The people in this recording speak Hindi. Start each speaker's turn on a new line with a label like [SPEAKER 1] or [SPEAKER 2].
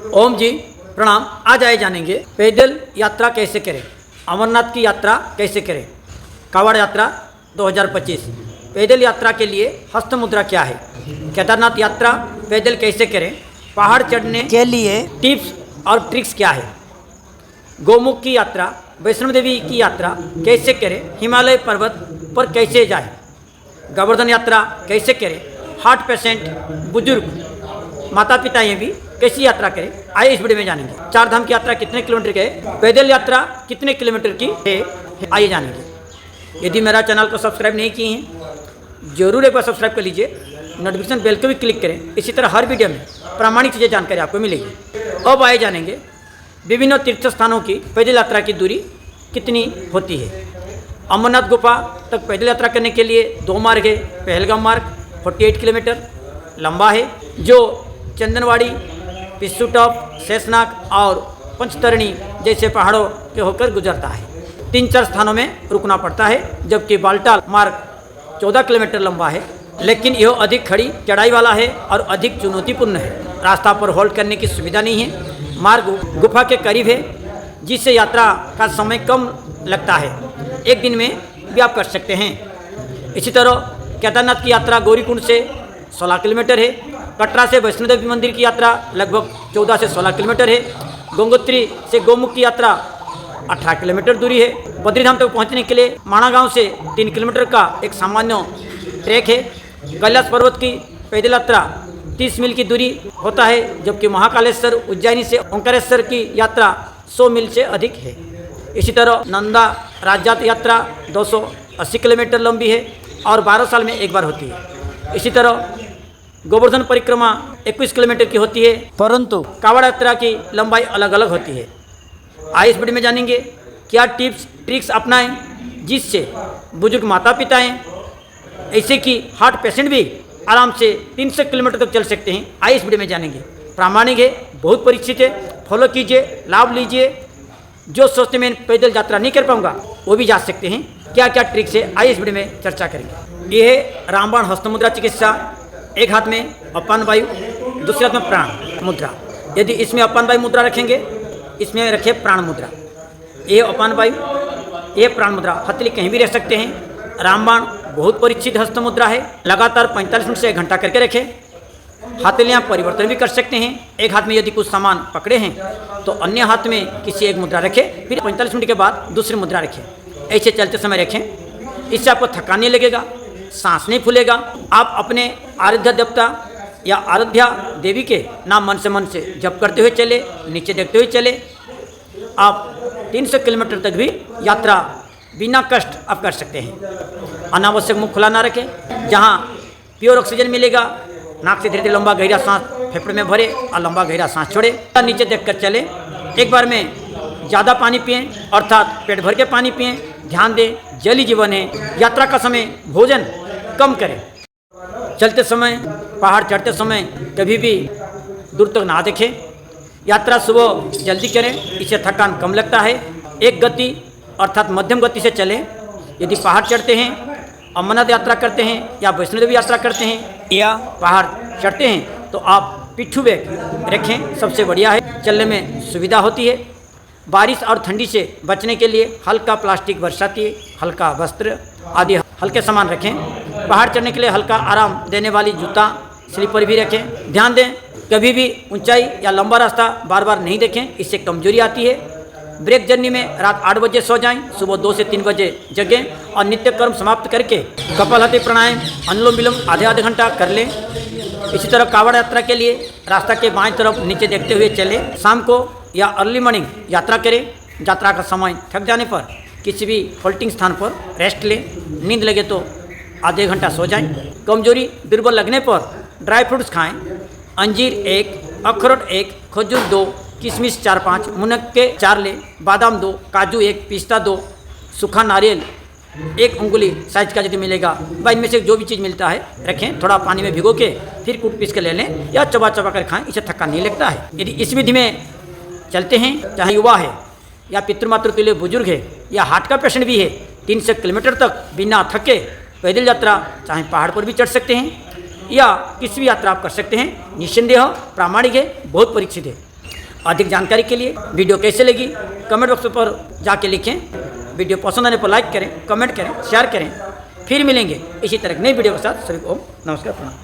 [SPEAKER 1] ओम जी प्रणाम। आज आए जानेंगे पैदल यात्रा कैसे करें, अमरनाथ की यात्रा कैसे करें, कावड़ यात्रा 2025। पैदल यात्रा के लिए हस्त मुद्रा क्या है, केदारनाथ यात्रा पैदल कैसे करें, पहाड़ चढ़ने के लिए टिप्स और ट्रिक्स क्या है, गोमुख की यात्रा, वैष्णो देवी की यात्रा कैसे करें, हिमालय पर्वत पर कैसे जाएं, गोवर्धन यात्रा कैसे करें, हार्ट पेशेंट, बुजुर्ग, माता पिता ये भी कैसी यात्रा करें, आइए इस वीडियो में जानेंगे। चार धाम की यात्रा कितने किलोमीटर की है, पैदल यात्रा कितने किलोमीटर की है, आइए जानेंगे। यदि मेरा चैनल को सब्सक्राइब नहीं किए हैं जरूर एक बार सब्सक्राइब कर लीजिए, नोटिफिकेशन बेल को भी क्लिक करें। इसी तरह हर वीडियो में प्रामाणिक चीज़ें जानकारी आपको मिलेगी। अब आइए जानेंगे विभिन्न तीर्थ स्थानों की पैदल यात्रा की दूरी कितनी होती है। अमरनाथ गुफा तक पैदल यात्रा करने के लिए दो मार्ग है। पहलगाम मार्ग 48 किलोमीटर लंबा है, जो चंदनवाड़ी, पिस्सू टॉप, शेषनाग और पंचतरणी जैसे पहाड़ों के होकर गुजरता है। 3-4 स्थानों में रुकना पड़ता है, जबकि बालटाल मार्ग 14 किलोमीटर लंबा है, लेकिन यह अधिक खड़ी चढ़ाई वाला है और अधिक चुनौतीपूर्ण है। रास्ता पर होल्ड करने की सुविधा नहीं है। मार्ग गुफा के करीब है, जिससे यात्रा का समय कम लगता है, एक दिन में भी आप कर सकते हैं। इसी तरह केदारनाथ की यात्रा गौरीकुंड से 16 किलोमीटर है। कटरा से वैष्णो देवी मंदिर की यात्रा लगभग 14 से 16 किलोमीटर है। गंगोत्री से गोमुख की यात्रा 18 किलोमीटर दूरी है। बद्रीधाम तक पहुंचने के लिए माणा गांव से 3 किलोमीटर का एक सामान्य ट्रैक है। कैलाश पर्वत की पैदल यात्रा 30 मील की दूरी होता है, जबकि महाकालेश्वर उज्जैनी से ओंकारेश्वर की यात्रा 100 मील से अधिक है। इसी तरह नंदा राज्यात यात्रा 280 किलोमीटर लंबी है और 12 साल में एक बार होती है। इसी तरह गोवर्धन परिक्रमा 21 किलोमीटर की होती है, परंतु कावड़ यात्रा की लंबाई अलग अलग होती है। आइए इस वीडियो में जानेंगे क्या टिप्स ट्रिक्स अपनाएं, जिससे बुजुर्ग माता पिता हैं, ऐसे कि हार्ट पेशेंट भी आराम से 300 किलोमीटर तक चल सकते हैं। आइए इस वीडियो में जानेंगे। प्रामाणिक है, बहुत परीक्षित है, फॉलो कीजिए, लाभ लीजिए। जो सोचते मैं पैदल यात्रा नहीं कर पाऊंगा वो भी जा सकते हैं। क्या क्या ट्रिक्स है, आइए इस वीडियो में चर्चा करेंगे। ये है रामबाण हस्तमुद्रा चिकित्सा। एक हाथ में अपान वायु, दूसरे हाथ में प्राण मुद्रा। यदि इसमें अपान वायु मुद्रा रखेंगे, इसमें रखे प्राण मुद्रा। ये अपान वायु, ये प्राण मुद्रा। हथेली कहीं भी रख सकते हैं। रामबाण बहुत परीक्षित हस्त मुद्रा है। लगातार 45 मिनट से 1 घंटा करके रखें। हथेलियाँ परिवर्तन भी कर सकते हैं। एक हाथ में यदि कुछ सामान पकड़े हैं तो अन्य हाथ में किसी एक मुद्रा रखें, फिर 45 मिनट के बाद दूसरी मुद्रा रखें। ऐसे चलते समय रखें। इससे आपको थकान नहीं लगेगा, सांस नहीं फूलेगा। आप अपने आराध्य देवता या आराध्या देवी के नाम मन से जप करते हुए चले, नीचे देखते हुए चले। आप 300 किलोमीटर तक भी यात्रा बिना कष्ट आप कर सकते हैं। अनावश्यक मुंह खुला ना रखें। जहाँ प्योर ऑक्सीजन मिलेगा, नाक से धीरे धीरे लंबा गहरा सांस फेफड़े में भरे और लंबा गहरा सांस छोड़े। नीचे देखकर चले। एक बार में ज़्यादा पानी पिएं, अर्थात पेट भर के पानी पिएं। ध्यान दें, जल ही जीवन है। यात्रा का समय भोजन कम करें। चलते समय, पहाड़ चढ़ते समय कभी भी दूर तक ना देखें। यात्रा सुबह जल्दी करें, इससे थकान कम लगता है। एक गति अर्थात मध्यम गति से चलें। यदि पहाड़ चढ़ते हैं, अमरनाथ यात्रा करते हैं या वैष्णो देवी यात्रा करते हैं या पहाड़ चढ़ते हैं, तो आप पिट्ठू बैग रखें, सबसे बढ़िया है। चलने में सुविधा होती है। बारिश और ठंडी से बचने के लिए हल्का प्लास्टिक बरसाती, हल्का वस्त्र आदि हल्के सामान रखें। पहाड़ चढ़ने के लिए हल्का आराम देने वाली जूता, स्लीपर भी रखें। ध्यान दें, कभी भी ऊंचाई या लंबा रास्ता बार बार नहीं देखें, इससे कमजोरी आती है। ब्रेक जर्नी में रात 8 बजे सो जाएं, सुबह 2 से 3 बजे जगें और नित्य कर्म समाप्त करके कपालभाति प्राणायाम, अनुलोम विलोम आधे घंटा कर लें। इसी तरह कावड़ यात्रा के लिए रास्ता के बाएं तरफ नीचे देखते हुए चलें। शाम को या अर्ली मॉर्निंग यात्रा करें। यात्रा का समय थक जाने पर किसी भी होल्टिंग स्थान पर रेस्ट लें। नींद लगे तो आधे घंटा सो जाएं। कमजोरी दुर्बल लगने पर ड्राई फ्रूट्स खाएं। अंजीर 1, अखरोट 1, खजूर 2, किशमिश 4-5, मुनक्के 4 लें, बादाम 2, काजू 1, पिस्ता 2, सूखा नारियल 1 उंगली साइज का यदि मिलेगा, भाई इनमें से जो भी चीज़ मिलता है रखें। थोड़ा पानी में भिगो के फिर कूट पीस के ले लें या चबा कर खाएं, इससे थकान नहीं लगता है। यदि इस विधि में चलते हैं, चाहे युवा है या पितृमातृ के लिए बुजुर्ग है या हार्ट का पेशेंट भी है, 300 किलोमीटर तक बिना थके पैदल यात्रा चाहे पहाड़ पर भी चढ़ सकते हैं या किसी भी यात्रा आप कर सकते हैं। निस्संदेह प्रामाणिक है, बहुत परीक्षित है। अधिक जानकारी के लिए वीडियो कैसे लगी कमेंट बॉक्स पर जाके लिखें। वीडियो पसंद आने पर लाइक करें, कमेंट करें, शेयर करें। फिर मिलेंगे इसी तरह नई वीडियो के साथ। सभी को ओम नमस्कार, प्रणाम।